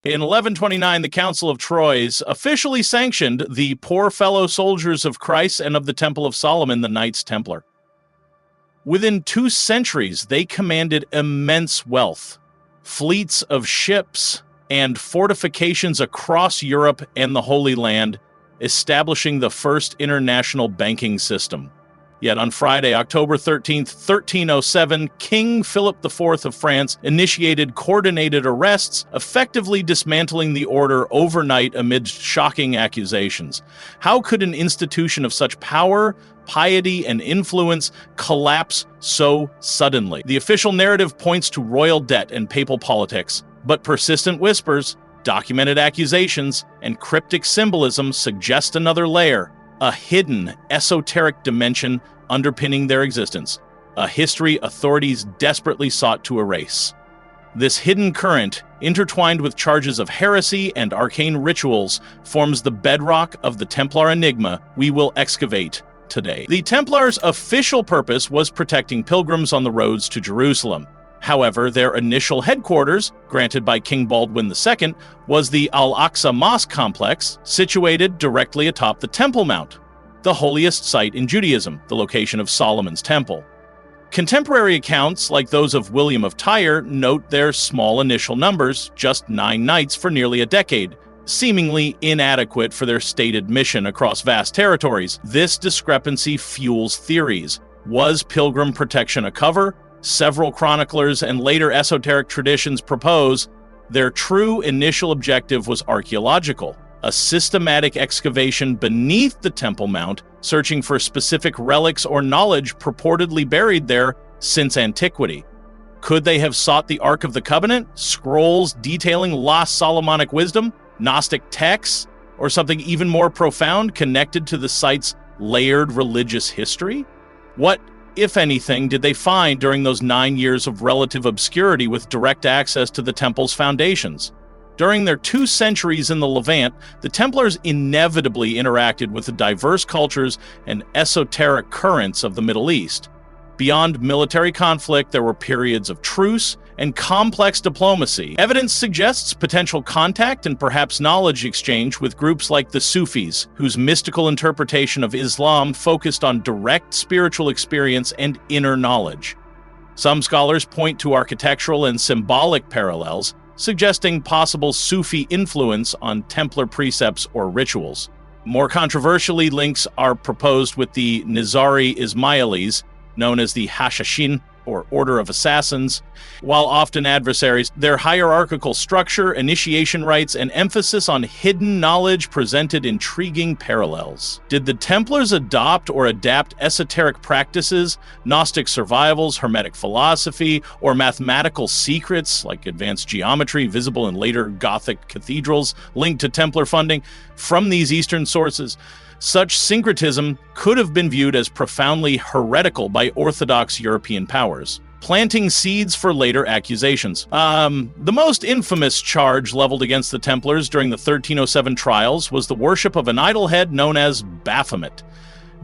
In 1129, the Council of Troyes officially sanctioned the poor fellow soldiers of Christ and of the Temple of Solomon, the Knights Templar. Within 2 centuries, they commanded immense wealth, fleets of ships, and fortifications across Europe and the Holy Land, establishing the first international banking system. Yet on Friday, October 13th, 1307, King Philip IV of France initiated coordinated arrests, effectively dismantling the order overnight amidst shocking accusations. How could an institution of such power, piety, and influence collapse so suddenly? The official narrative points to royal debt and papal politics, but persistent whispers, documented accusations, and cryptic symbolism suggest another layer. A hidden, esoteric dimension underpinning their existence, a history authorities desperately sought to erase. This hidden current, intertwined with charges of heresy and arcane rituals, forms the bedrock of the Templar enigma we will excavate today. The Templars' official purpose was protecting pilgrims on the roads to Jerusalem. However, their initial headquarters, granted by King Baldwin II, was the Al-Aqsa Mosque complex, situated directly atop the Temple Mount, the holiest site in Judaism, the location of Solomon's Temple. Contemporary accounts, like those of William of Tyre, note their small initial numbers, just 9 knights for nearly a decade, seemingly inadequate for their stated mission across vast territories. This discrepancy fuels theories. Was pilgrim protection a cover? Several chroniclers and later esoteric traditions propose their true initial objective was archaeological, a systematic excavation beneath the Temple Mount, searching for specific relics or knowledge purportedly buried there since antiquity. Could they have sought the Ark of the Covenant, scrolls detailing lost Solomonic wisdom, Gnostic texts, or something even more profound connected to the site's layered religious history? What, if anything, did they find during those 9 years of relative obscurity with direct access to the temple's foundations? During their 2 centuries in the Levant, the Templars inevitably interacted with the diverse cultures and esoteric currents of the Middle East. Beyond military conflict, there were periods of truce and complex diplomacy. Evidence suggests potential contact and perhaps knowledge exchange with groups like the Sufis, whose mystical interpretation of Islam focused on direct spiritual experience and inner knowledge. Some scholars point to architectural and symbolic parallels, suggesting possible Sufi influence on Templar precepts or rituals. More controversially, links are proposed with the Nizari Ismailis, known as the Hashashin, or Order of Assassins. While often adversaries, their hierarchical structure, initiation rites, and emphasis on hidden knowledge presented intriguing parallels. Did the Templars adopt or adapt esoteric practices, Gnostic survivals, Hermetic philosophy, or mathematical secrets like advanced geometry visible in later Gothic cathedrals linked to Templar funding from these Eastern sources? Such syncretism could have been viewed as profoundly heretical by Orthodox European powers, planting seeds for later accusations. The most infamous charge leveled against the Templars during the 1307 trials was the worship of an idol head known as Baphomet.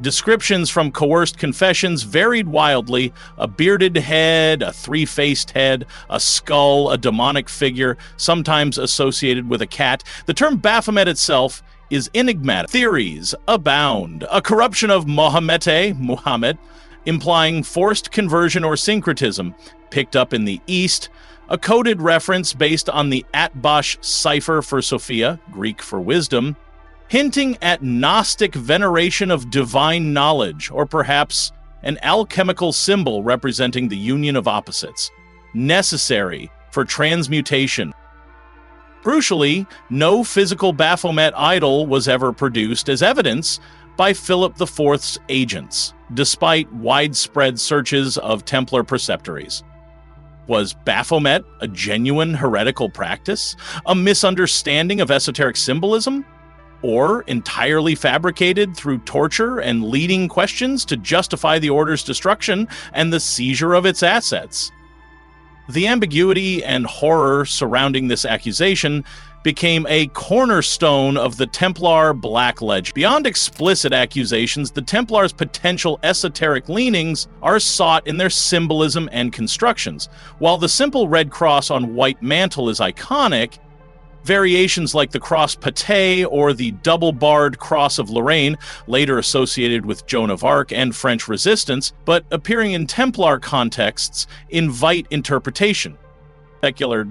Descriptions from coerced confessions varied wildly: a bearded head, a 3-faced head, a skull, a demonic figure, sometimes associated with a cat. The term Baphomet itself is enigmatic. Theories abound. A corruption of Muhammad, implying forced conversion or syncretism, picked up in the East. A coded reference based on the Atbash cipher for Sophia, Greek for wisdom, hinting at Gnostic veneration of divine knowledge, or perhaps an alchemical symbol representing the union of opposites, necessary for transmutation. Crucially, no physical Baphomet idol was ever produced as evidence by Philip IV's agents, despite widespread searches of Templar preceptories. Was Baphomet a genuine heretical practice, a misunderstanding of esoteric symbolism, or entirely fabricated through torture and leading questions to justify the order's destruction and the seizure of its assets? The ambiguity and horror surrounding this accusation became a cornerstone of the Templar Black Legend. Beyond explicit accusations, the Templars' potential esoteric leanings are sought in their symbolism and constructions. While the simple red cross on white mantle is iconic, Variations like the cross Patay or the double-barred cross of Lorraine, later associated with Joan of Arc and French resistance, but appearing in Templar contexts, invite interpretation. Secular.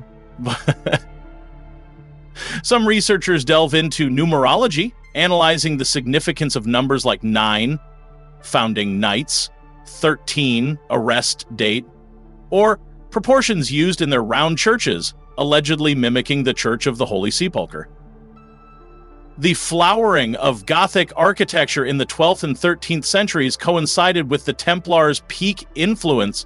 Some researchers delve into numerology, analyzing the significance of numbers like 9, founding knights, 13, arrest date, or proportions used in their round churches, allegedly mimicking the Church of the Holy Sepulchre. The flowering of Gothic architecture in the 12th and 13th centuries coincided with the Templars' peak influence.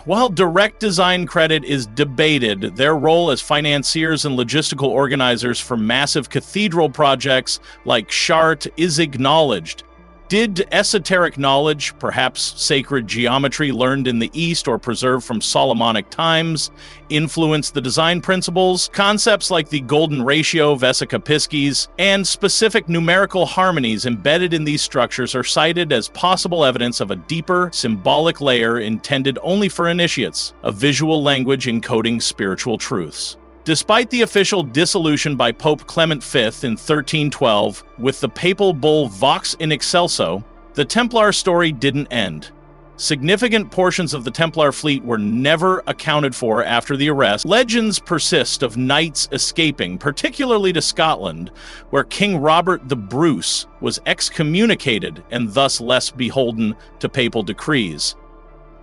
While direct design credit is debated, their role as financiers and logistical organizers for massive cathedral projects like Chartres is acknowledged. Did esoteric knowledge, perhaps sacred geometry learned in the East or preserved from Solomonic times, influence the design principles? Concepts like the golden ratio, Vesica Piscis, and specific numerical harmonies embedded in these structures are cited as possible evidence of a deeper, symbolic layer intended only for initiates, a visual language encoding spiritual truths. Despite the official dissolution by Pope Clement V in 1312 with the papal bull Vox in Excelso, the Templar story didn't end. Significant portions of the Templar fleet were never accounted for after the arrest. Legends persist of knights escaping, particularly to Scotland, where King Robert the Bruce was excommunicated and thus less beholden to papal decrees.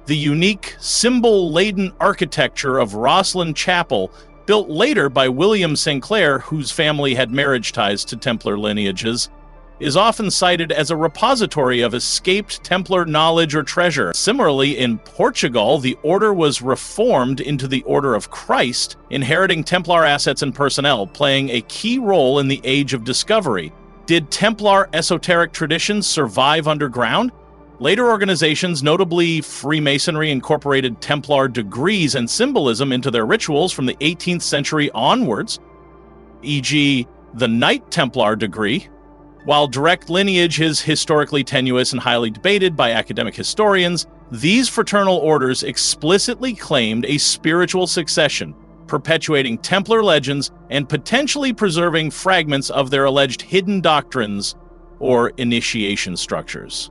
The unique, symbol-laden architecture of Rosslyn Chapel, built later by William St. Clair, whose family had marriage ties to Templar lineages, is often cited as a repository of escaped Templar knowledge or treasure. Similarly, in Portugal, the order was reformed into the Order of Christ, inheriting Templar assets and personnel, playing a key role in the Age of Discovery. Did Templar esoteric traditions survive underground? Later organizations, notably Freemasonry, incorporated Templar degrees and symbolism into their rituals from the 18th century onwards, e.g., the Knight Templar degree. While direct lineage is historically tenuous and highly debated by academic historians, these fraternal orders explicitly claimed a spiritual succession, perpetuating Templar legends and potentially preserving fragments of their alleged hidden doctrines or initiation structures.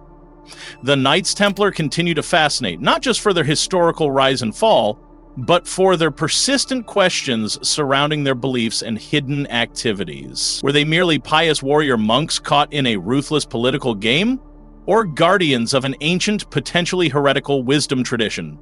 The Knights Templar continue to fascinate, not just for their historical rise and fall, but for their persistent questions surrounding their beliefs and hidden activities. Were they merely pious warrior monks caught in a ruthless political game, or guardians of an ancient, potentially heretical wisdom tradition?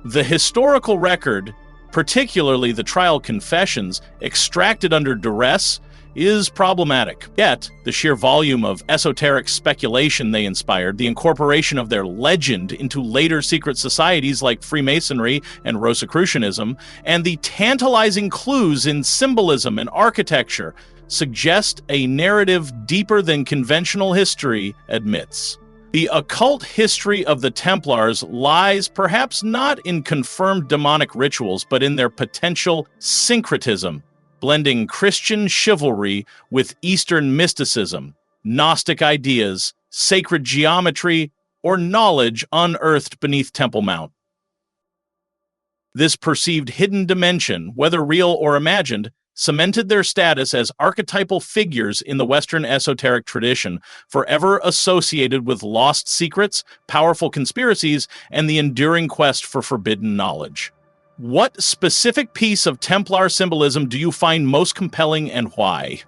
The historical record, particularly the trial confessions, extracted under duress, is problematic. Yet, the sheer volume of esoteric speculation they inspired, the incorporation of their legend into later secret societies like Freemasonry and Rosicrucianism, and the tantalizing clues in symbolism and architecture suggest a narrative deeper than conventional history admits. The occult history of the Templars lies perhaps not in confirmed demonic rituals, but in their potential syncretism, blending Christian chivalry with Eastern mysticism, Gnostic ideas, sacred geometry, or knowledge unearthed beneath Temple Mount. This perceived hidden dimension, whether real or imagined, cemented their status as archetypal figures in the Western esoteric tradition, forever associated with lost secrets, powerful conspiracies, and the enduring quest for forbidden knowledge. What specific piece of Templar symbolism do you find most compelling and why?